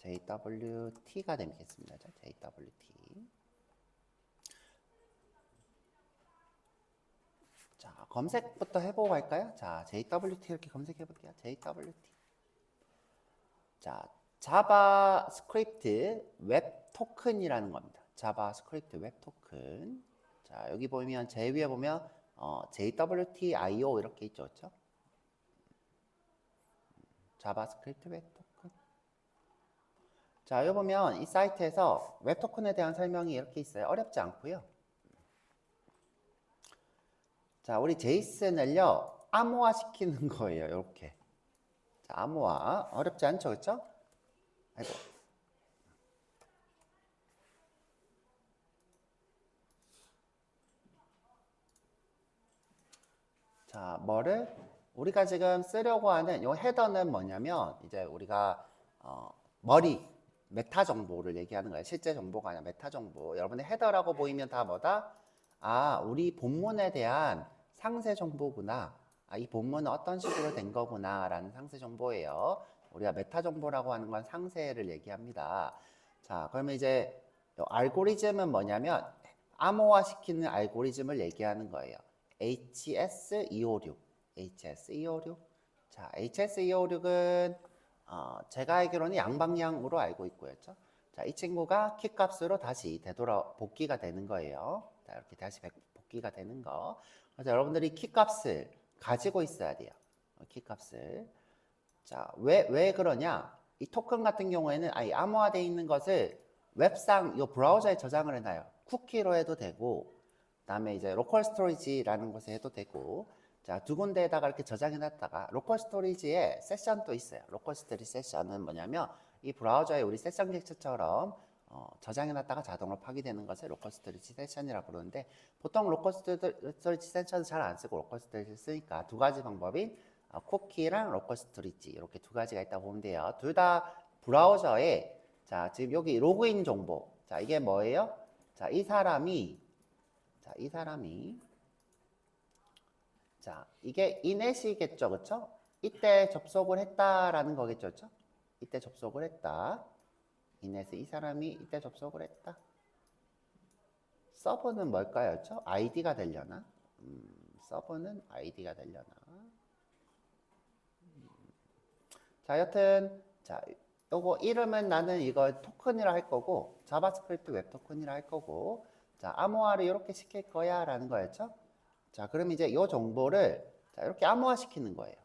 JWT가 되겠습니다. JWT. 자, 검색부터 해보고 갈까요? 자, JWT 이렇게 검색해 볼게요. JWT. 자, 자바스크립트 웹 토큰이라는 겁니다. 자바스크립트 웹 토큰. 자, 여기 보면 제일 위에 보면 JWT.io 이렇게 있죠, 그렇죠? 자바스크립트 웹 토큰. 자, 여기 보면 이 사이트에서 웹 토큰에 대한 설명이 이렇게 있어요. 어렵지 않고요. 자, 우리 제이슨을요 암호화 시키는 거예요. 이렇게. 자, 암호화 어렵지 않죠, 그렇죠? 아이고. 자, 뭐를 우리가 지금 쓰려고 하는 이 헤더는 뭐냐면 이제 우리가 머리 메타 정보를 얘기하는 거예요. 실제 정보가 아니라 메타 정보. 여러분의 헤더라고 보이면 다 뭐다? 아, 우리 본문에 대한 상세 정보구나. 아, 이 본문은 어떤 식으로 된 거구나 라는 상세 정보예요. 우리가 메타 정보라고 하는 건 상세를 얘기합니다. 자, 그러면 이제 알고리즘은 뭐냐면 암호화 시키는 알고리즘을 얘기하는 거예요. HS256. HS256. 자, HS256은 제가 알기로는 양방향으로 알고 있고요. 자, 이 친구가 키 값으로 다시 되돌아 복귀가 되는 거예요. 자, 이렇게 다시 복귀가 되는 거. 그래서 여러분들이 키 값을 가지고 있어야 돼요. 키 값을. 자, 왜 그러냐? 이 토큰 같은 경우에는 암호화되어 있는 것을 웹상 이 브라우저에 저장을 해놔요. 쿠키로 해도 되고, 그다음에 이제 로컬 스토리지라는 곳에 해도 되고, 자, 두 군데에다가 이렇게 저장해놨다가 로컬 스토리지에 세션도 있어요. 로컬 스토리지 세션은 뭐냐면 이 브라우저에 우리 세션 객처처럼 저장해놨다가 자동으로 파기되는 것을 로컬 스토리지 세션이라고 부르는데 보통 로컬 스토리지 세션은 잘 안 쓰고 로컬 스토리지 쓰니까 두 가지 방법인 쿠키랑 로컬 스토리지 이렇게 두 가지가 있다고 보면 돼요. 둘 다 브라우저에 자, 지금 여기 로그인 정보. 자, 이게 뭐예요? 자, 이 사람이 자, 이게 이넷이겠죠, 그쵸? 이때 접속을 했다라는 거겠죠, 그쵸? 이때 접속을 했다. 이넷에 이 사람이 이때 접속을 했다. 서버는 뭘까요, 그쵸? 아이디가 되려나? 서버는 아이디가 되려나? 자, 여튼 자, 요거 이름은 나는 이걸 토큰이라 할 거고 자바스크립트 웹 토큰이라 할 거고 자, 암호화를 이렇게 시킬 거야 라는 거였죠? 자, 그럼 이제 이 정보를 자, 이렇게 암호화 시키는 거예요.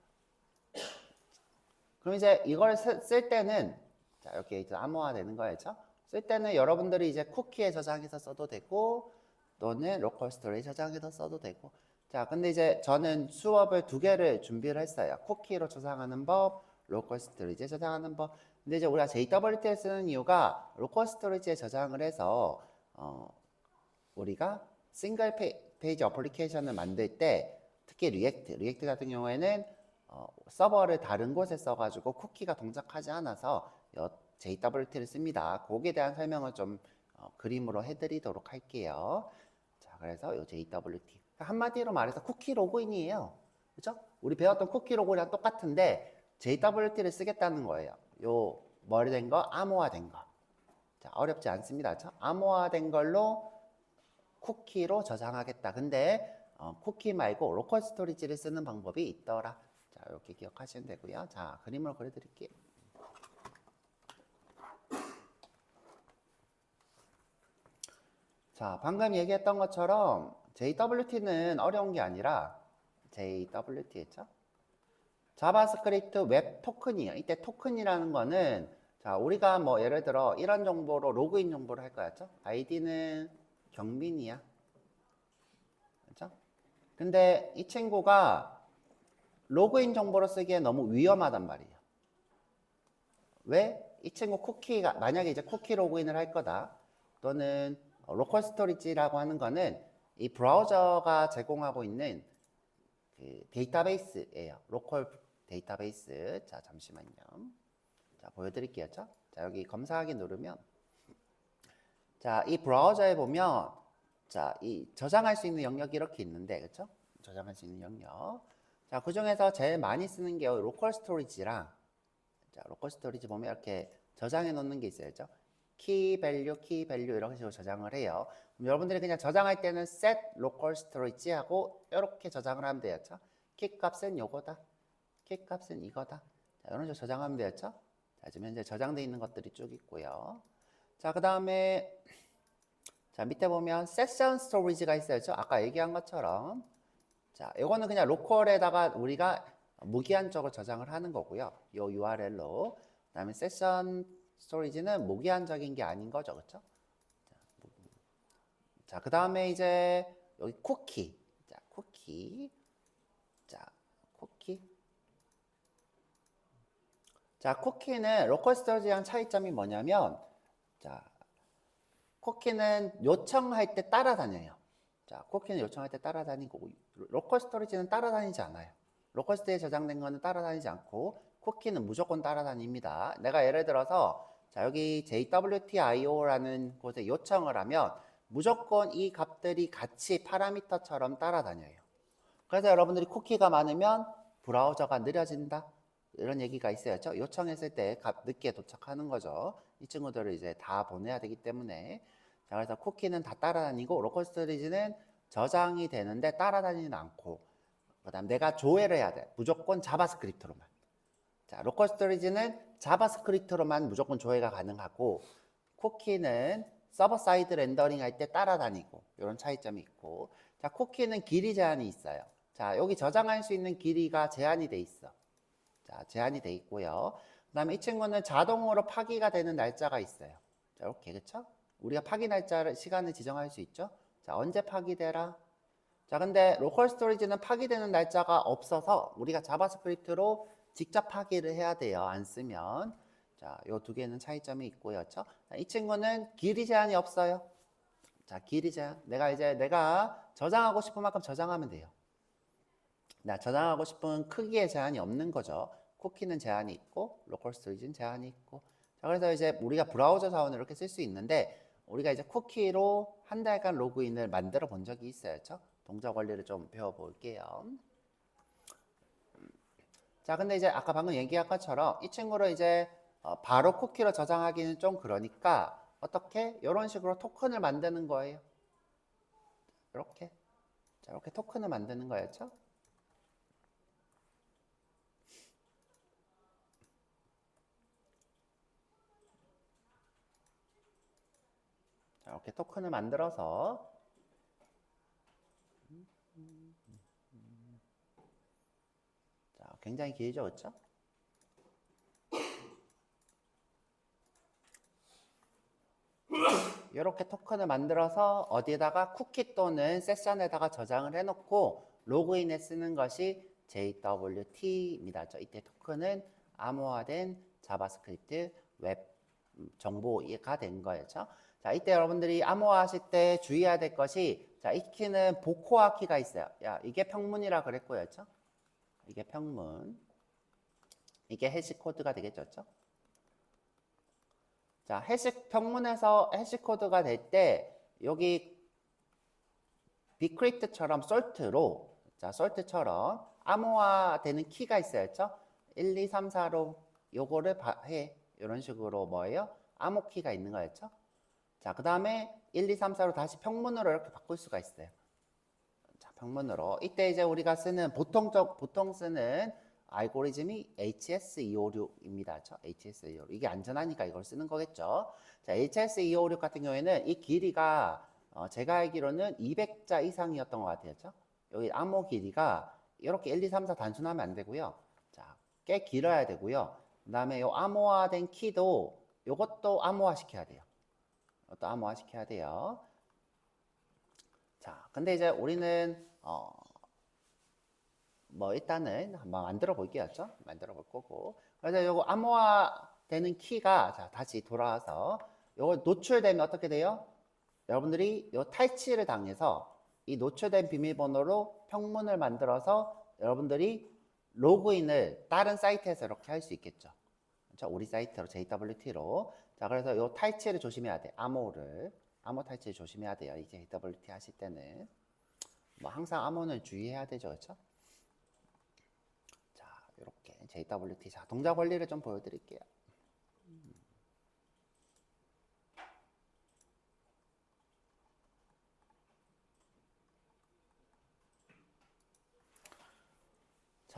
그럼 이제 이걸 쓸 때는 자, 이렇게 이제 암호화 되는 거였죠? 쓸 때는 여러분들이 이제 쿠키에 저장해서 써도 되고 또는 로컬 스토리에 저장해서 써도 되고 자, 근데 이제 저는 수업을 두 개를 준비를 했어요. 쿠키로 저장하는 법, 로컬 스토리지에 저장하는 법. 근데 이제 우리가 JWT를 쓰는 이유가 로컬 스토리지에 저장을 해서 우리가 싱글 페이지 어플리케이션을 만들 때 특히 리액트 같은 경우에는 서버를 다른 곳에 써가지고 쿠키가 동작하지 않아서 JWT를 씁니다. 거기에 대한 설명을 좀 그림으로 해드리도록 할게요. 자, 그래서 이 JWT 한마디로 말해서 쿠키 로그인이에요. 그죠? 우리 배웠던 쿠키 로그인이랑 똑같은데 JWT를 쓰겠다는 거예요. 요 머리 된 거, 암호화된 거. 자, 어렵지 않습니다. 그죠? 암호화된 걸로 쿠키로 저장하겠다. 근데 쿠키 말고 로컬 스토리지를 쓰는 방법이 있더라. 자, 이렇게 기억하시면 되고요. 자, 그림으로 그려드릴게요. 자, 방금 얘기했던 것처럼 JWT는 어려운 게 아니라 JWT 했죠? 자바스크립트 웹 토큰이에요. 이때 토큰이라는 거는 자, 우리가 뭐 예를 들어 이런 정보로 로그인 정보를 할 거였죠? 아이디는 경민이야. 그렇죠? 근데 이 친구가 로그인 정보로 쓰기에 너무 위험하단 말이에요. 왜? 이 친구 쿠키가 만약에 이제 쿠키 로그인을 할 거다. 또는 로컬 스토리지라고 하는 거는 이 브라우저가 제공하고 있는 그 데이터베이스예요. 로컬 데이터베이스. 자, 잠시만요. 자, 보여드릴게요. 자, 여기 검사하기 누르면 자, 이 브라우저에 보면 자, 이 저장할 수 있는 영역이 이렇게 있는데, 그렇죠? 저장할 수 있는 영역. 자, 그 중에서 제일 많이 쓰는 게 로컬 스토리지랑 자, 로컬 스토리지 보면 이렇게 저장해 놓는 게 있어야죠. 키 밸류 이런 식으로 저장을 해요. 그럼 여러분들이 그냥 저장할 때는 set local storage 하고 이렇게 저장을 하면 되겠죠. 키 값은 요거다. 키 값은 이거다. 자, 이런 식으로 저장하면 되겠죠. 자, 지금 현재 저장되어 있는 것들이 쭉 있고요. 자, 그 다음에 자, 밑에 보면 session storage가 있어야죠. 아까 얘기한 것처럼. 자, 이거는 그냥 로컬에다가 우리가 무기한적으로 저장을 하는 거고요. 요 URL로. 그다음에 세션 스토리지는 무기한적인 게 아닌 거죠. 그렇죠? 자, 그다음에 이제 여기 쿠키. 자, 쿠키. 자, 쿠키. 자, 쿠키는 로컬 스토리지랑 차이점이 뭐냐면 자, 쿠키는 요청할 때 따라다녀요. 자, 쿠키는 요청할 때 따라다니고 로컬 스토리지는 따라다니지 않아요. 로컬 스테이에 저장된 거는 따라다니지 않고 쿠키는 무조건 따라다닙니다. 내가 예를 들어서 자, 여기 JWTIO라는 곳에 요청을 하면 무조건 이 값들이 같이 파라미터처럼 따라다녀요. 그래서 여러분들이 쿠키가 많으면 브라우저가 느려진다. 이런 얘기가 있어야죠. 요청했을 때 값 늦게 도착하는 거죠. 이 친구들을 이제 다 보내야 되기 때문에. 자, 그래서 쿠키는 다 따라다니고 로컬 스토리지는 저장이 되는데 따라다니는 않고 그다음 내가 조회를 해야 돼. 무조건 자바스크립트로만. 자, 로컬 스토리지는 자바스크립트로만 무조건 조회가 가능하고 쿠키는 서버 사이드 렌더링 할 때 따라다니고 이런 차이점이 있고 자, 쿠키는 길이 제한이 있어요. 자, 여기 저장할 수 있는 길이가 제한이 돼 있어. 자, 제한이 돼 있고요. 그다음에 이 친구는 자동으로 파기가 되는 날짜가 있어요. 자, 이렇게 그렇죠? 우리가 파기 날짜를 시간을 지정할 수 있죠. 자, 언제 파기되라? 자, 근데 로컬 스토리지는 파기되는 날짜가 없어서 우리가 자바스크립트로 직접 파기를 해야 돼요. 안 쓰면. 자, 요 두 개는 차이점이 있고요. 그렇죠? 이 친구는 길이 제한이 없어요. 자, 길이 제한. 내가 저장하고 싶은 만큼 저장하면 돼요. 나 저장하고 싶은 크기의 제한이 없는 거죠. 쿠키는 제한이 있고 로컬 스토리지는 제한이 있고. 자, 그래서 이제 우리가 브라우저 자원을 이렇게 쓸 수 있는데 우리가 이제 쿠키로 한 달간 로그인을 만들어 본 적이 있어야죠. 동작 원리를 좀 배워볼게요. 자, 근데 이제 아까 방금 얘기한 것처럼 이 친구를 이제 바로 쿠키로 저장하기는 좀 그러니까 어떻게? 이런 식으로 토큰을 만드는 거예요. 이렇게. 자, 이렇게 토큰을 만드는 거였죠. 자, 이렇게 토큰을 만들어서 자, 굉장히 길죠, 그렇죠? 이렇게 토큰을 만들어서 어디에다가 쿠키 또는 세션에다가 저장을 해놓고 로그인에 쓰는 것이 JWT입니다. 이때 토큰은 암호화된 자바스크립트 웹 정보가 된 거였죠. 자, 이때 여러분들이 암호화하실 때 주의해야 될 것이 자, 이 키는 복호화 키가 있어요. 야, 이게 평문이라 그랬고요. 이게 평문. 이게 해시 코드가 되겠죠. 자, 평문에서 해시 코드가 될 때 여기 비크립트처럼 솔트로 자, 솔트처럼 암호화되는 키가 있어야죠. 1, 2, 3, 4로 요거를 해. 이런 식으로 뭐예요? 암호 키가 있는 거였죠. 자, 그 다음에 1, 2, 3, 4로 다시 평문으로 이렇게 바꿀 수가 있어요. 자, 평문으로. 이때 이제 우리가 쓰는 보통 쓰는 알고리즘이 HS256입니다. HS256. 이게 안전하니까 이걸 쓰는 거겠죠. 자, HS256 같은 경우에는 이 길이가 제가 알기로는 200자 이상이었던 것 같아요. 여기 암호 길이가 이렇게 1, 2, 3, 4 단순하면 안 되고요. 자, 꽤 길어야 되고요. 그 다음에 이 암호화된 키도 이것도 암호화 시켜야 돼요. 이것도 암호화 시켜야 돼요. 자, 근데 이제 우리는 뭐 일단은 한번 만들어 볼게요. 만들어 볼 거고. 그래서 요거 암호화 되는 키가 자, 다시 돌아와서 요거 노출되면 어떻게 돼요? 여러분들이 요 탈취를 당해서 이 노출된 비밀번호로 평문을 만들어서 여러분들이 로그인을 다른 사이트에서 이렇게 할 수 있겠죠. 그렇죠? 우리 사이트로 JWT로. 자, 그래서 요 탈취를 조심해야 돼. 암호 탈취를 조심해야 돼요. 이 JWT 하실 때는. 뭐 항상 암호는 주의해야 되죠. 그렇죠? 자, 이렇게 JWT. 자, 동작 원리를 좀 보여드릴게요.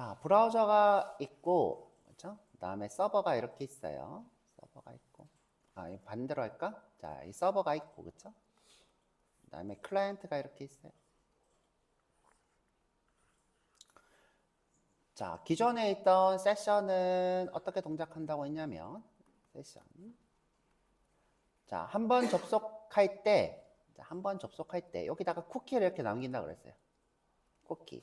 자, 브라우저가 있고, 그렇죠? 그다음에 서버가 이렇게 있어요. 서버가 있고, 이 반대로 할까? 자, 이 서버가 있고, 그렇죠? 그다음에 클라이언트가 이렇게 있어요. 자, 기존에 있던 세션은 어떻게 동작한다고 했냐면, 세션. 자, 한 번 접속할 때, 여기다가 쿠키를 이렇게 남긴다 그랬어요.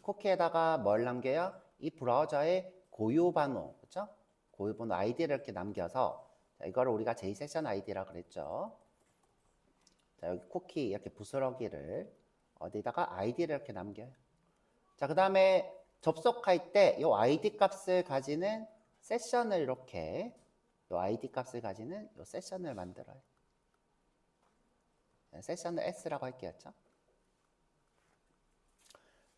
쿠키에다가 뭘 남겨요? 이 브라우저의 고유 번호, 그렇죠? 고유 번호 아이디를 이렇게 남겨서, 자, 이거를 우리가 JSession 아이디라 그랬죠. 자, 여기 쿠키 이렇게 부스러기를 어디다가 아이디를 이렇게 남겨요. 자, 그 다음에 접속할 때 이 아이디 값을 가지는 세션을 이렇게 이 아이디 값을 가지는 이 세션을 만들어요. 세션을 S라고 할게요.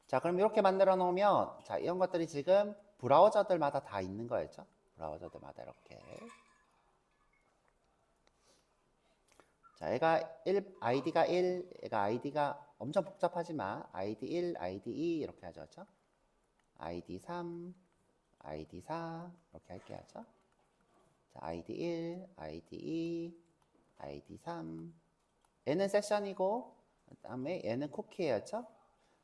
자, 그럼 이렇게 만들어 놓으면, 자, 이런 것들이 지금 브라우저들마다 다 있는 거였죠? 브라우저들마다 이렇게. 자, 아이디가 1, 얘가 아이디가 엄청 복잡하지만, 아이디 1, 아이디 2, 이렇게 하죠. 그렇죠? 아이디 3, 아이디 4, 이렇게 할게요. 그렇죠? 자, 아이디 1, 아이디 2, 아이디 3. 얘는 세션이고, 그 다음에 얘는 쿠키예요. 그렇죠?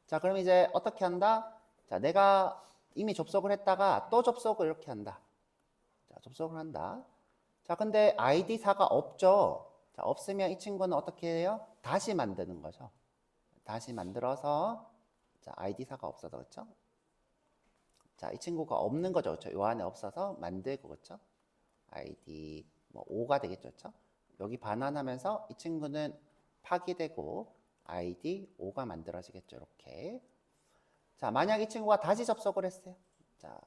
자, 그럼 이제 어떻게 한다? 자, 내가 이미 접속을 했다가 또 접속을 이렇게 한다. 자, 접속을 한다. 자, 근데 ID4가 없죠? 자, 없으면 이 친구는 어떻게 해요? 다시 만드는 거죠. 다시 만들어서, 자, ID4가 없어서, 그렇죠? 자, 이 친구가 없는 거죠. 그렇죠? 요 안에 없어서 만들고, 그렇죠? ID, 5가 되겠죠. 그렇죠? 여기 반환하면서 이 친구는 파기되고, ID 5가 만들어지겠죠. 이렇게. 자, 만약 이 친구가 다시 접속을 했어요. 자,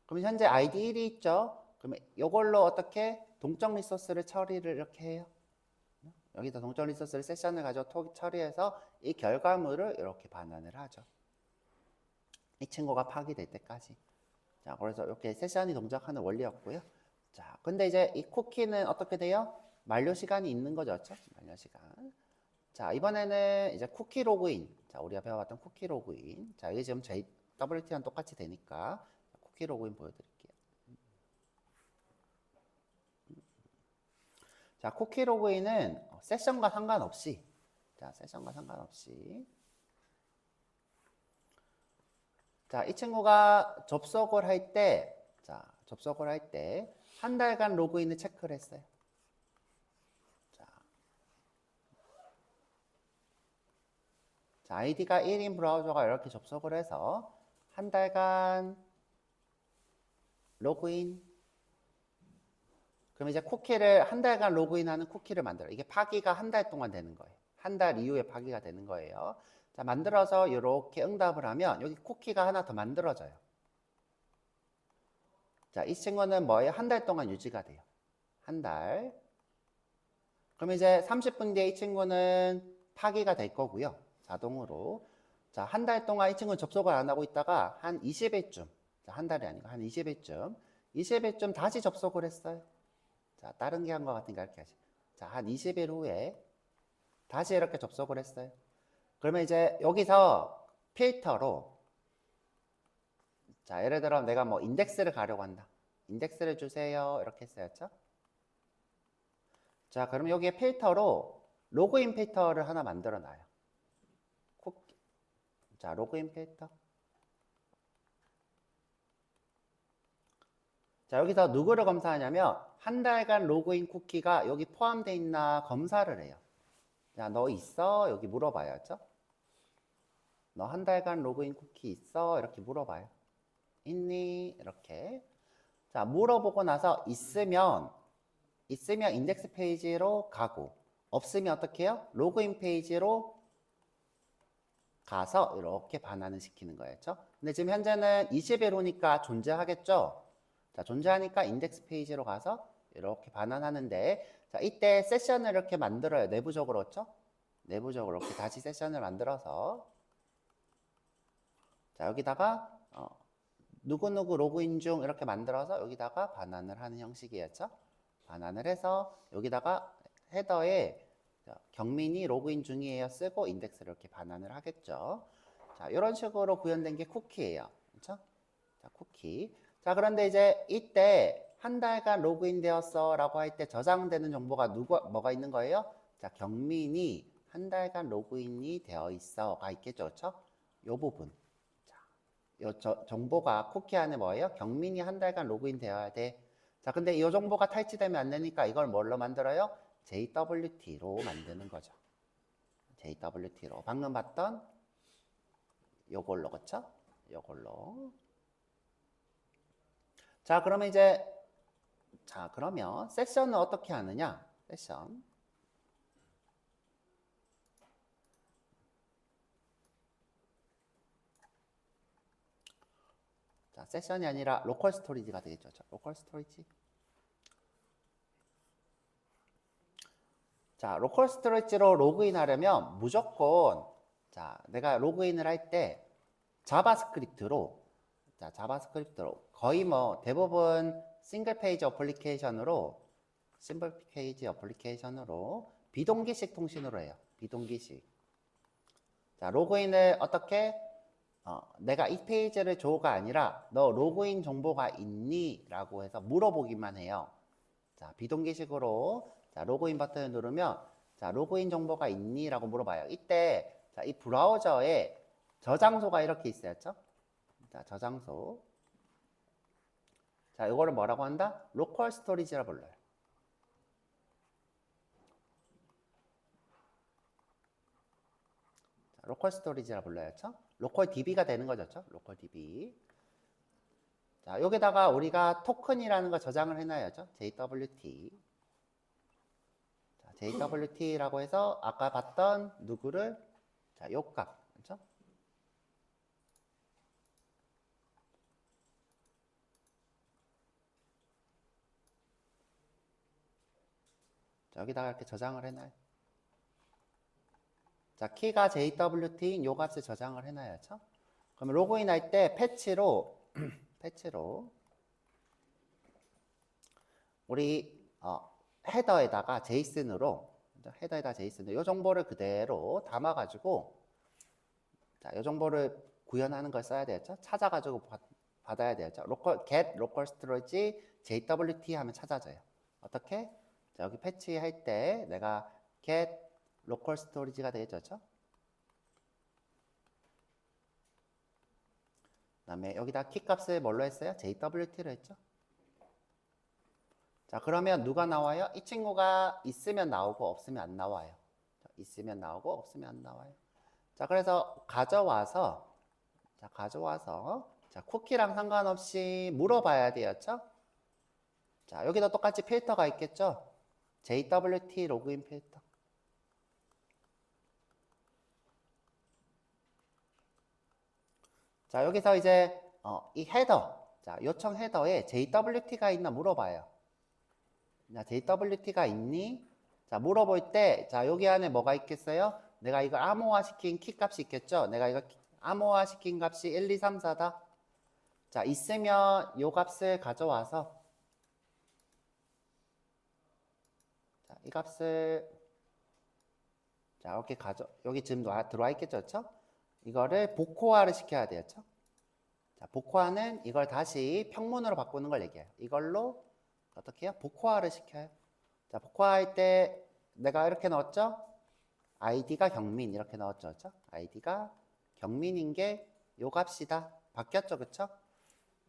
그럼 현재 ID 1이 있죠. 그러면 이걸로 어떻게 동적 리소스를 처리를 이렇게 해요. 여기다 동적 리소스를 세션을 가지고 처리해서 이 결과물을 이렇게 반환을 하죠. 이 친구가 파기될 때까지. 자, 그래서 이렇게 세션이 동작하는 원리였고요. 자, 근데 이제 이 쿠키는 어떻게 돼요? 만료 시간이 있는 거죠. 그렇죠? 만료 시간. 자, 이번에는 이제 쿠키 로그인. 자, 우리가 배워봤던 쿠키 로그인. 자, 이게 지금 WT랑 똑같이 되니까 쿠키 로그인 보여드릴게요. 자, 쿠키 로그인은 세션과 상관없이, 자, 세션과 상관없이. 자, 이 친구가 접속을 할 때, 자, 접속을 할 때 한 달간 로그인을 체크를 했어요. 자, 아이디가 1인 브라우저가 이렇게 접속을 해서 한 달간 로그인. 그럼 이제 쿠키를 한 달간 로그인하는 쿠키를 만들어. 이게 파기가 한 달 동안 되는 거예요. 한 달 이후에 파기가 되는 거예요. 자, 만들어서 이렇게 응답을 하면 여기 쿠키가 하나 더 만들어져요. 자, 이 친구는 뭐예요? 한 달 동안 유지가 돼요. 한 달. 그럼 이제 30분 뒤에 이 친구는 파기가 될 거고요. 자동으로. 자, 한 달 동안 이 친구는 접속을 안 하고 있다가 한 20일쯤, 자, 한 달이 아니고 한 20일쯤 다시 접속을 했어요. 자, 다른 게 한 것 같으니까 이렇게 하지. 자, 한 20일 후에 다시 이렇게 접속을 했어요. 그러면 이제 여기서 필터로, 자, 예를 들어 내가 뭐 인덱스를 가려고 한다. 인덱스를 주세요. 이렇게 했어야죠. 자, 그럼 여기에 필터로 로그인 필터를 하나 만들어 놔요. 쿠키. 자, 로그인 필터. 자, 여기서 누구를 검사하냐면 한 달간 로그인 쿠키가 여기 포함되어 있나 검사를 해요. 자, 너 있어? 여기 물어봐야죠. 너 한 달간 로그인 쿠키 있어? 이렇게 물어봐요. 있니? 이렇게. 자, 물어보고 나서 있으면 인덱스 페이지로 가고, 없으면 어떻게 해요? 로그인 페이지로 가서 이렇게 반환을 시키는 거였죠. 근데 지금 현재는 20일 후니까 존재하겠죠? 자, 존재하니까 인덱스 페이지로 가서 이렇게 반환하는데, 자, 이때 세션을 이렇게 만들어요. 내부적으로, 그렇죠? 내부적으로 이렇게 다시 세션을 만들어서, 자, 여기다가 누구누구 로그인 중 이렇게 만들어서 여기다가 반환을 하는 형식이었죠. 반환을 해서 여기다가 헤더에 경민이 로그인 중이에요 쓰고 인덱스를 이렇게 반환을 하겠죠. 자, 이런 식으로 구현된 게 쿠키예요. 그렇죠? 자, 쿠키. 자, 그런데 이제 이때 한 달간 로그인 되었어 라고 할 때 저장되는 정보가 뭐가 있는 거예요? 자, 경민이 한 달간 로그인이 되어 있어가 있겠죠. 그렇죠? 요 부분. 자, 요 정보가 쿠키 안에 뭐예요? 경민이 한 달간 로그인 되어야 돼. 자, 근데 이 정보가 탈취되면 안 되니까 이걸 뭘로 만들어요? JWT로 만드는 거죠. JWT로. 방금 봤던 요걸로, 그쵸? 요걸로. 자, 그러면 이제, 자, 그러면 세션은 어떻게 하느냐? 세션. 자, 세션이 아니라 로컬 스토리지가 되겠죠. 로컬 스토리지. 자, 로컬 스토리지로 로그인 하려면 무조건, 자, 내가 로그인을 할 때 자바스크립트로, 자, 자바스크립트로 거의 뭐 대부분 싱글 페이지 어플리케이션으로 비동기식 통신으로 해요. 비동기식. 자, 로그인을 어떻게? 내가 이 페이지를 줘가 아니라 너 로그인 정보가 있니? 라고 해서 물어보기만 해요. 자, 비동기식으로 자, 로그인 버튼을 누르면 자, 로그인 정보가 있니? 라고 물어봐요. 이때 자, 이 브라우저에 저장소가 이렇게 있어야죠. 자, 저장소. 자, 이거를 뭐라고 한다? 로컬 스토리지라 불러요. 자, 로컬 스토리지라 불러야죠. 로컬 DB가 되는 거죠. 로컬 DB. 자, 여기다가 우리가 토큰이라는 거 저장을 해놔야죠. JWT. 자, JWT라고 해서 아까 봤던 누구를 자, 요 값. 그렇죠? 자, 여기다가 이렇게 저장을 해놔요. 자, 키가 JWT인 요 값을 저장을 해놔야죠. 그러면 로그인 할 때 패치로 우리 헤더에다가 제이슨으로 이 정보를 그대로 담아가지고 자, 이 정보를 구현하는 걸 써야 되겠죠. 찾아가지고 받아야 되겠죠. get local storage JWT 하면 찾아져요. 어떻게? 자, 여기 패치할 때 내가 get local storage가 되겠죠. 그다음에 여기다 키 값을 뭘로 했어요? JWT로 했죠. 자, 그러면 누가 나와요? 이 친구가 있으면 나오고 없으면 안 나와요. 있으면 나오고 없으면 안 나와요. 자, 그래서 가져와서 자, 쿠키랑 상관없이 물어봐야 되겠죠? 자, 여기도 똑같이 필터가 있겠죠? JWT 로그인 필터. 자, 여기서 이제 이 헤더, 자, 요청 헤더에 JWT가 있나 물어봐요. 자, JWT가 있니? 자, 물어볼 때, 자, 여기 안에 뭐가 있겠어요? 내가 이거 암호화 시킨 키 값이 있겠죠? 내가 이거 암호화 시킨 값이 1, 2, 3, 4다. 자, 있으면 요 값을 가져와서 자, 이 값을 자, 이렇게 여기 지금 들어와 있겠죠? 그렇죠? 이거를 복호화를 시켜야 되겠죠? 자, 복호화는 이걸 다시 평문으로 바꾸는 걸 얘기해요. 이걸로 어떻게 해요? 복호화를 시켜요. 자, 복호화할 때 내가 이렇게 넣었죠? id가 경민 이렇게 넣었죠. 그렇죠? id가 경민인 게 요 값이다. 바뀌었죠. 그렇죠?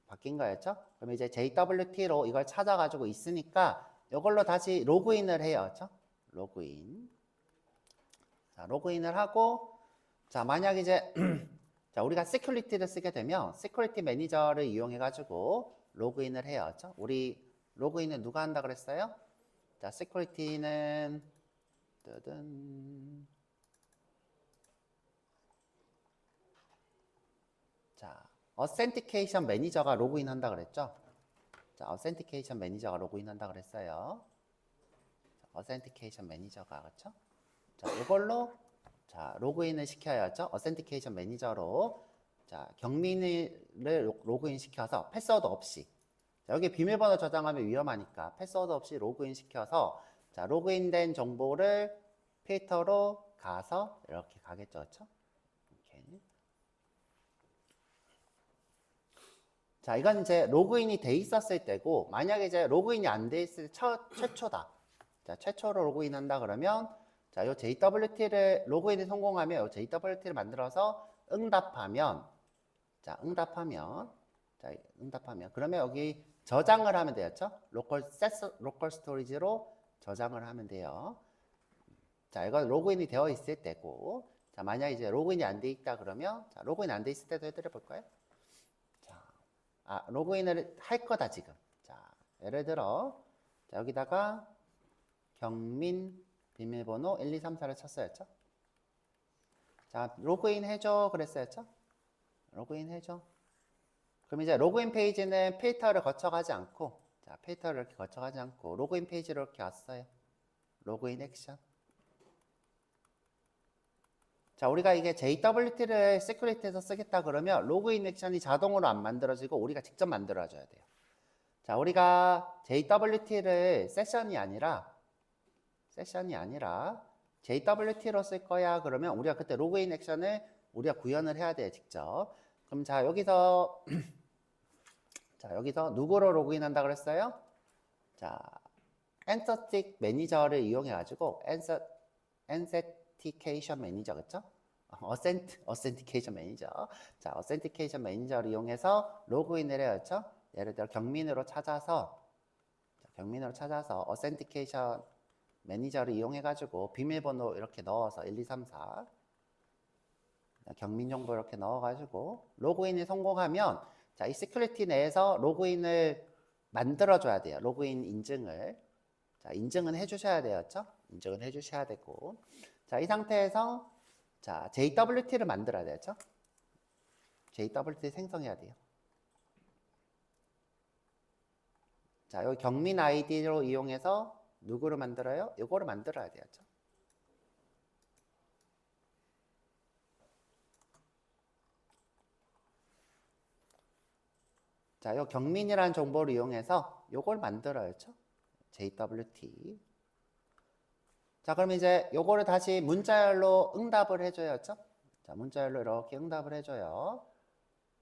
바뀐 거였죠? 그럼 이제 JWT로 이걸 찾아가지고 있으니까 이걸로 다시 로그인을 해요. 그렇죠? 로그인. 자, 로그인을 하고 자, 만약 이제 자, 우리가 시큐리티를 쓰게 되면 시큐리티 매니저를 이용해 가지고 로그인을 해요. 그렇죠? 우리 로그인은 누가 한다 그랬어요? 자, 시큐리티는 뜨든 자, 어센티케이션 매니저가 로그인 한다 그랬죠? 자, 어센티케이션 매니저가 로그인 한다 그랬어요. 어센티케이션 매니저가 그렇죠? 자, 이걸로 자, 로그인을 시켜야죠. 어센티케이션 매니저로 자, 경민을 로그인 시켜서 패스워드 없이 자, 여기 비밀번호 저장하면 위험하니까 패스워드 없이 로그인 시켜서 자, 로그인된 정보를 필터로 가서 이렇게 가겠죠. 그렇죠? 이렇게. 자, 이건 이제 로그인이 돼 있었을 때고, 만약에 이제 로그인이 안 돼 있을 때 최초다. 자, 최초로 로그인 한다 그러면, 자, 요 JWT를, 로그인에 성공하면 요 JWT를 만들어서 응답하면, 자, 응답하면, 그러면 여기 저장을 하면 되겠죠? 로컬 스토리지로 저장을 하면 돼요. 자, 이건 로그인이 되어 있을 때고, 자, 만약 이제 로그인이 안 돼 있다 그러면, 자, 로그인 안 돼 있을 때도 해드려 볼까요? 자, 로그인을 할 거다, 지금. 자, 예를 들어, 자, 여기다가 경민 비밀번호 1234를 쳤어야죠. 자, 로그인 해줘 그랬어야죠. 로그인 해줘. 그럼 이제 로그인 페이지는 필터를 거쳐가지 않고, 자, 필터를 이렇게 거쳐가지 않고, 로그인 페이지로 이렇게 왔어요. 로그인 액션. 자, 우리가 이게 JWT를 시큐리티에서 쓰겠다 그러면 로그인 액션이 자동으로 안 만들어지고 우리가 직접 만들어줘야 돼요. 자, 우리가 JWT를 세션이 아니라 JWT로 쓸 거야 그러면 우리가 그때 로그인 액션을 우리가 구현을 해야 돼요, 직접. 그럼 자, 여기서 자, 여기서 누구로 로그인한다 그랬어요? 자, 엔서틱 매니저를 이용해 가지고 엔세티케이션 매니저, 그쵸? 어센티케이션 매니저. 자, 어센티케이션 매니저를 이용해서 로그인을 해요, 그쵸? 예를 들어 경민으로 찾아서 어센티케이션 매니저를 이용해 가지고 비밀번호 이렇게 넣어서 1234 경민 정보 이렇게 넣어 가지고 로그인이 성공하면, 자, 이 시큐리티 내에서 로그인을 만들어 줘야 돼요. 로그인 인증을. 자, 인증은 해 주셔야 돼요, 그쵸? 인증은 해 주셔야 되고. 자, 이 상태에서 자, JWT를 만들어야 되죠. JWT 생성해야 돼요. 자, 여기 경민 아이디로 이용해서 누구를 만들어요? 요거를 만들어야 되죠. 자, 요 경민이라는 정보를 이용해서 요걸 만들어야죠. JWT. 자, 그럼 이제 요거를 다시 문자열로 응답을 해줘야죠. 자, 문자열로 이렇게 응답을 해줘요.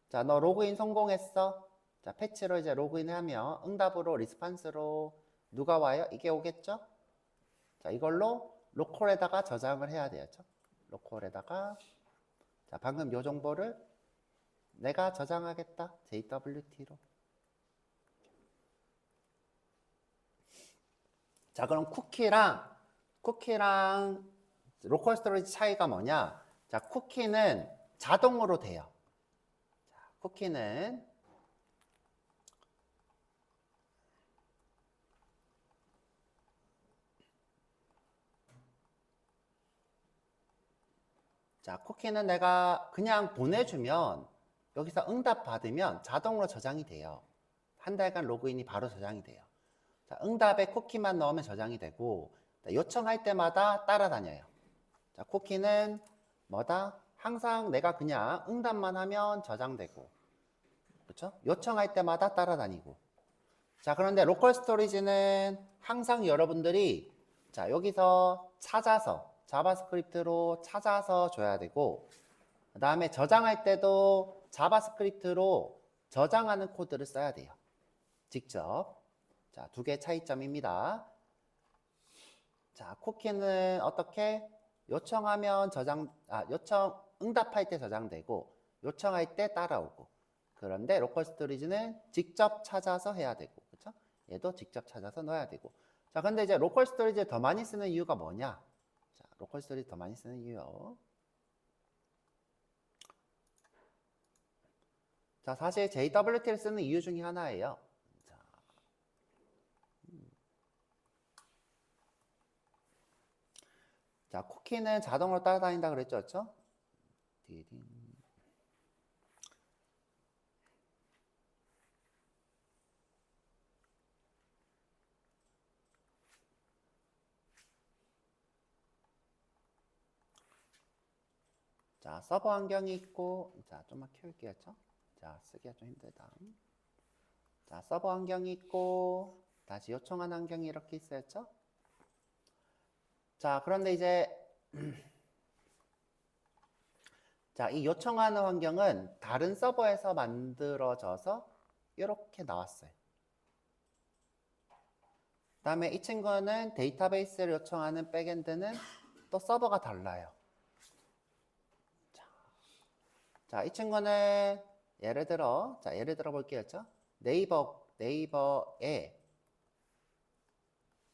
자, 너 로그인 성공했어. 자, 패치로 이제 로그인하면 응답으로 리스판스로 누가 와요? 이게 오겠죠? 자, 이걸로 로컬에다가 저장을 해야 되겠죠? 로컬에다가. 자, 방금 요 정보를 내가 저장하겠다. JWT로. 자, 그럼 쿠키랑 로컬 스토리지 차이가 뭐냐? 자, 쿠키는 자동으로 돼요. 자, 쿠키는 내가 그냥 보내주면 여기서 응답 받으면 자동으로 저장이 돼요. 한 달간 로그인이 바로 저장이 돼요. 자, 응답에 쿠키만 넣으면 저장이 되고, 요청할 때마다 따라다녀요. 자, 쿠키는 뭐다? 항상 내가 그냥 응답만 하면 저장되고, 그렇죠? 요청할 때마다 따라다니고. 자, 그런데 로컬 스토리지는 항상 여러분들이 자, 여기서 찾아서 자바스크립트로 찾아서 줘야 되고, 그 다음에 저장할 때도 자바스크립트로 저장하는 코드를 써야 돼요. 직접. 자, 두 개 차이점입니다. 자, 쿠키는 어떻게? 요청하면 응답할 때 저장되고, 요청할 때 따라오고. 그런데 로컬 스토리지는 직접 찾아서 해야 되고, 그렇죠? 얘도 직접 찾아서 넣어야 되고. 자, 근데 이제 로컬 스토리지 더 많이 쓰는 이유가 뭐냐? 자, 로컬 스토리지 더 많이 쓰는 이유. 자, 사실 JWT를 쓰는 이유 중에 하나예요. 자, 쿠키는 자동으로 따라다닌다 그랬죠, 그렇죠? 자, 서버 환경이 있고, 자, 좀만 키울게요. 자, 쓰기가 좀 힘들다. 자, 서버 환경이 있고, 다시 요청한 환경이 이렇게 있어야죠. 자, 그런데 이제, 자, 이 요청하는 환경은 다른 서버에서 만들어져서 이렇게 나왔어요. 그 다음에 이 친구는 데이터베이스를 요청하는 백엔드는 또 서버가 달라요. 자, 이 친구는 예를 들어 볼게요. 네이버에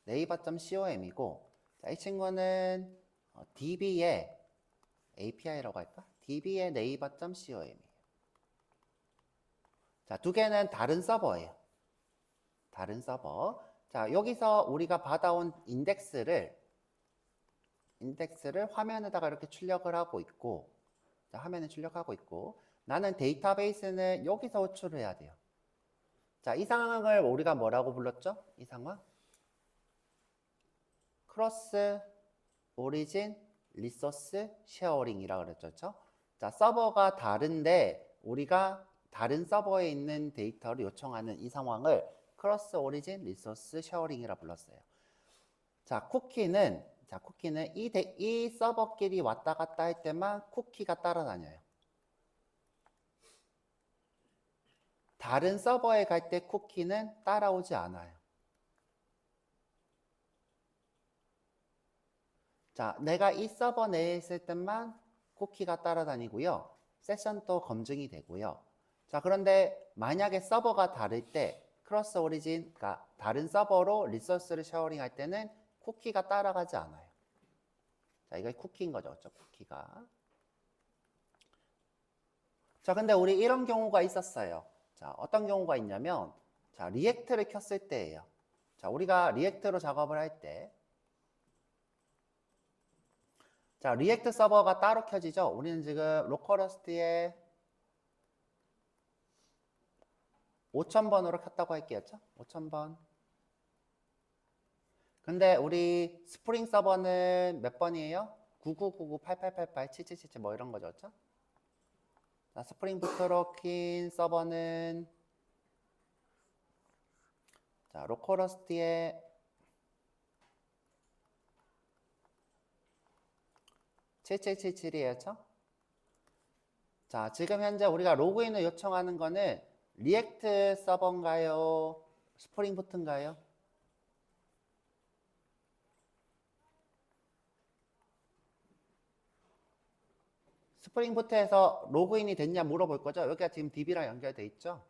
네이버.com이고, 자, 이 친구는 DB의 API라고 할까? DB의 네이버.com이에요. 자, 두 개는 다른 서버예요. 다른 서버. 자, 여기서 우리가 받아온 인덱스를 화면에다가 이렇게 출력을 하고 있고, 자, 화면에 출력하고 있고, 나는 데이터베이스는 여기서 호출을 해야 돼요. 자, 이 상황을 우리가 뭐라고 불렀죠? 이 상황? 크로스 오리진 리소스 쉐어링이라고 그랬죠. 자, 서버가 다른데 우리가 다른 서버에 있는 데이터를 요청하는 이 상황을 크로스 오리진 리소스 쉐어링이라 불렀어요. 자, 쿠키는 이 서버끼리 왔다 갔다 할 때만 쿠키가 따라다녀요. 다른 서버에 갈 때 쿠키는 따라오지 않아요. 자, 내가 이 서버 내에 있을 때만 쿠키가 따라다니고요. 세션도 검증이 되고요. 자, 그런데 만약에 서버가 다를 때 크로스 오리진, 그러니까 다른 서버로 리소스를 쉐어링 할 때는 쿠키가 따라가지 않아요. 자, 이게 쿠키인 거죠. 그렇죠? 쿠키가. 자, 근데 우리 이런 경우가 있었어요. 자, 어떤 경우가 있냐면, 자, 리액트를 켰을 때예요. 자, 우리가 리액트로 작업을 할 때, 자, 리액트 서버가 따로 켜지죠? 우리는 지금 로컬호스트에 5000번으로 켰다고 할게요. 5000번. 근데 우리 스프링 서버는 몇 번이에요? 9999, 8888, 7777 뭐 이런 거죠. 그렇죠? 자, 스프링 부트로 킨 서버는 자, 로컬호스트에 7777이에요. 자, 지금 현재 우리가 로그인을 요청하는 거는 리액트 서버인가요? 스프링 부트인가요? 스프링 부트에서 로그인이 됐냐 물어볼 거죠. 여기가 지금 DB랑 연결돼 있죠.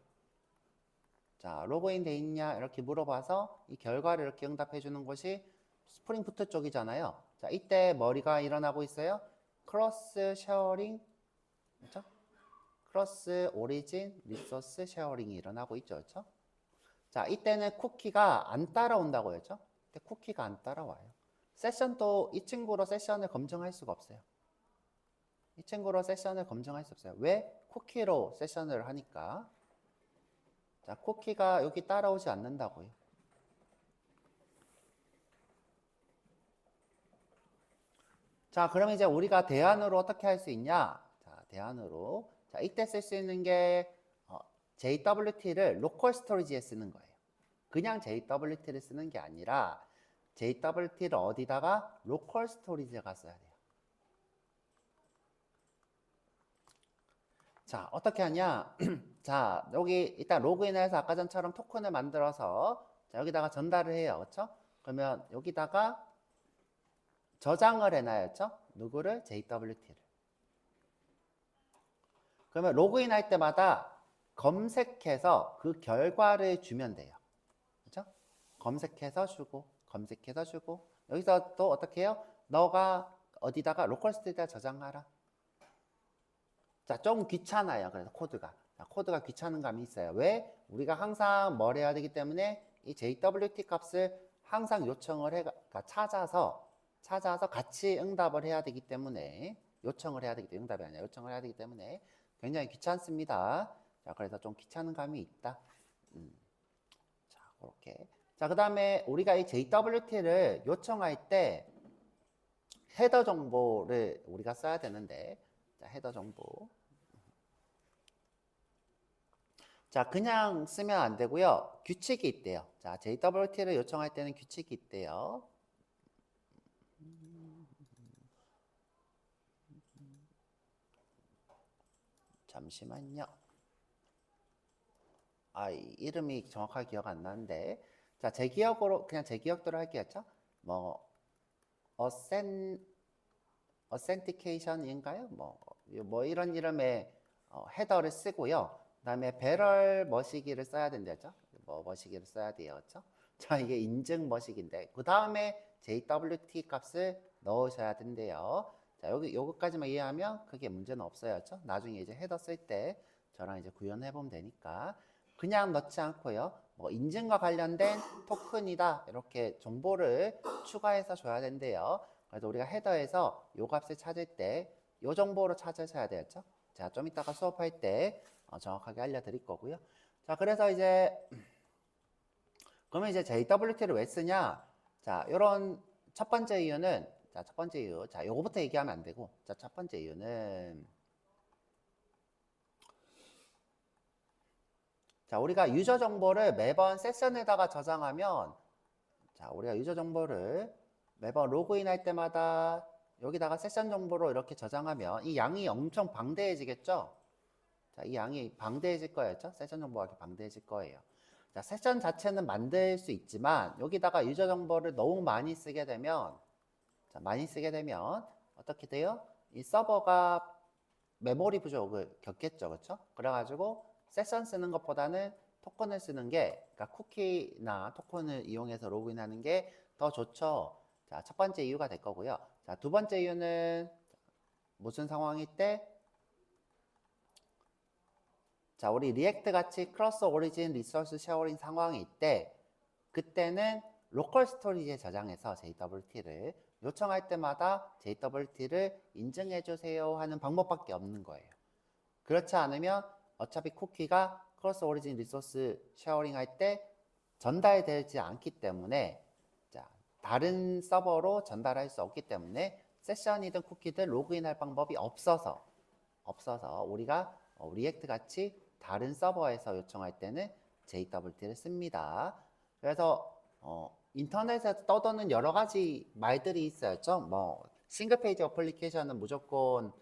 자, 로그인 돼 있냐 이렇게 물어봐서 이 결과를 이렇게 응답해 주는 것이 스프링 부트 쪽이잖아요. 자, 이때 머리가 일어나고 있어요. 크로스 쉐어링, 그렇죠? 크로스 오리진 리소스 쉐어링이 일어나고 있죠. 그렇죠? 자, 이때는 쿠키가 안 따라온다고 했죠. 근데 쿠키가 안 따라와요. 세션도 이 친구로 세션을 검증할 수가 없어요. 이 친구로 세션을 검증할 수 없어요. 왜? 쿠키로 세션을 하니까. 자, 쿠키가 여기 따라오지 않는다고요. 자, 그럼 이제 우리가 대안으로 어떻게 할 수 있냐? 자, 대안으로. 자, 이때 쓸 수 있는 게 JWT를 로컬 스토리지에 쓰는 거예요. 그냥 JWT를 쓰는 게 아니라 JWT를 어디다가 로컬 스토리지에 갔어야 돼요. 자, 어떻게 하냐? 자, 여기 일단 로그인해서 아까 전처럼 토큰을 만들어서 자, 여기다가 전달을 해요. 그렇죠? 그러면 여기다가 저장을 해놔야죠. 누구를? JWT를. 그러면 로그인 할 때마다 검색해서 그 결과를 주면 돼요. 그렇죠? 검색해서 주고 여기서 또 어떻게 해요? 너가 어디다가 로컬 스테이지에다 저장하라. 자, 좀 귀찮아요. 그래서 코드가. 자, 코드가 귀찮은 감이 있어요. 왜? 우리가 항상 뭘 해야 되기 때문에 이 JWT 값을 항상 요청을 그러니까 찾아서 같이 응답을 해야 되기 때문에 요청을 해야 되기 때문에 응답이 아니라 요청을 해야 되기 때문에 굉장히 귀찮습니다. 자, 그래서 좀 귀찮은 감이 있다. 자, 그렇게. 자, 그 다음에 우리가 이 JWT를 요청할 때 헤더 정보를 우리가 써야 되는데, 자, 헤더 정보. 자, 그냥 쓰면 안 되고요. 규칙이 있대요. 자, JWT를 요청할 때는 규칙이 있대요. 잠시만요. 이름이 정확하게 기억 안 나는데. 자, 제 기억으로, 그냥 제 기억대로 할게요. 뭐, authentication인가요? 뭐 이런 이름의 헤더를 쓰고요. 그다음에 배럴 머시기를 써야 된다죠. 뭐 머시기를 써야 돼요. 그렇죠? 자, 이게 인증 머시기인데 그 다음에 JWT 값을 넣으셔야 된대요. 자, 요거까지만 이해하면 크게 문제는 없어요. 그렇죠? 나중에 이제 헤더 쓸 때 저랑 이제 구현해 보면 되니까 그냥 넣지 않고요. 뭐 인증과 관련된 토큰이다 이렇게 정보를 추가해서 줘야 된대요. 그래서 우리가 헤더에서 요 값을 찾을 때 요 정보로 찾으셔야 되겠죠. 자, 좀 이따가 수업할 때 정확하게 알려드릴 거고요. 자, 그래서 이제 그러면 이제 JWT를 왜 쓰냐? 자, 요런 첫 번째 이유는 자, 첫 번째 이유. 자, 요거부터 얘기하면 안 되고. 자, 첫 번째 이유는 자, 우리가 유저 정보를 매번 세션에다가 저장하면 자, 우리가 유저 정보를 매번 로그인 할 때마다 여기다가 세션 정보로 이렇게 저장하면 이 양이 엄청 방대해지겠죠? 자, 이 양이 방대해질 거였죠? 세션 정보가 이렇게 방대해질 거예요. 자, 세션 자체는 만들 수 있지만 여기다가 유저 정보를 너무 많이 쓰게 되면 자, 많이 쓰게 되면 어떻게 돼요? 이 서버가 메모리 부족을 겪겠죠. 그렇죠? 그래가지고 세션 쓰는 것보다는 토큰을 쓰는 게 그러니까 쿠키나 토큰을 이용해서 로그인하는 게 더 좋죠. 자, 첫 번째 이유가 될 거고요. 자, 두 번째 이유는 무슨 상황일 때? 자, 우리 리액트 같이 크로스 오리진 리소스 쉐어링 상황일 때 그때는 로컬 스토리지에 저장해서 JWT를 요청할 때마다 JWT를 인증해 주세요 하는 방법밖에 없는 거예요. 그렇지 않으면 어차피 쿠키가 크로스 오리진 리소스 쉐어링 할 때 전달되지 않기 때문에 자, 다른 서버로 전달할 수 없기 때문에 세션이든 쿠키든 로그인할 방법이 없어서 우리가 리액트 같이 다른 서버에서 요청할 때는 JWT를 씁니다. 그래서 인터넷에서 떠도는 여러 가지 말들이 있어요. 뭐 싱글 페이지 어플리케이션은 무조건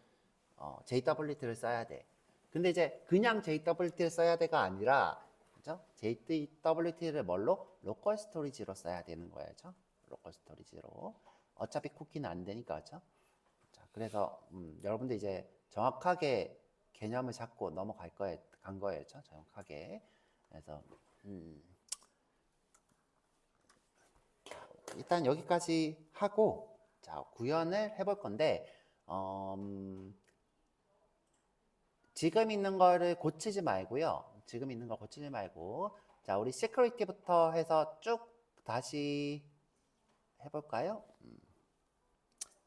JWT를 써야 돼. 근데 이제 그냥 JWT를 써야 돼가 아니라 그죠? JWT를 뭘로? 로컬 스토리지로 써야 되는 거예요. 그죠? 로컬 스토리지로. 어차피 쿠키는 안 되니까. 그죠? 자, 그래서 여러분들 이제 정확하게 개념을 잡고 간 거예요. 그죠? 정확하게. 그래서 일단 여기까지 하고 자, 구현을 해볼 건데 지금 있는 거를 고치지 말고요. 지금 있는 거 고치지 말고 자, 우리 시큐리티부터 해서 쭉 다시 해볼까요?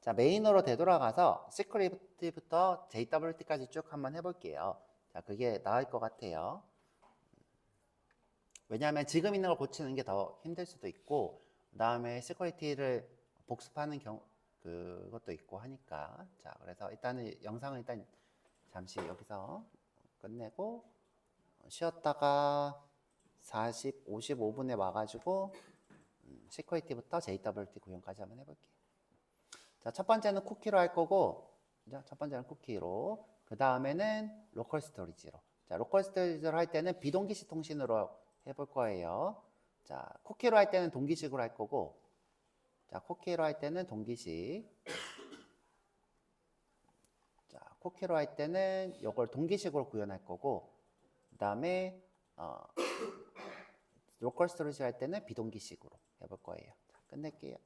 자, 메인으로 되돌아가서 시큐리티부터 JWT까지 쭉 한번 해볼게요. 자, 그게 나을 것 같아요. 왜냐하면 지금 있는 걸 고치는 게 더 힘들 수도 있고 그 다음에 시큐리티를 복습하는 그것도 있고 하니까 자, 그래서 일단은 영상을 일단 잠시 여기서 끝내고 쉬었다가 55분에 와가지고 시큐리티부터 JWT 구현까지 한번 해볼게요. 자, 첫 번째는 쿠키로 할 거고 첫 번째는 쿠키로 그 다음에는 로컬 스토리지로 자, 로컬 스토리지로 할 때는 비동기식 통신으로 해볼 거예요. 자, 쿠키로 할 때는 동기식으로 할 거고 자, 쿠키로 할 때는 동기식 자, 쿠키로 할 때는 이걸 동기식으로 구현할 거고 그 다음에 로컬 스토리지 할 때는 비동기식으로 해볼 거예요. 자, 끝낼게요.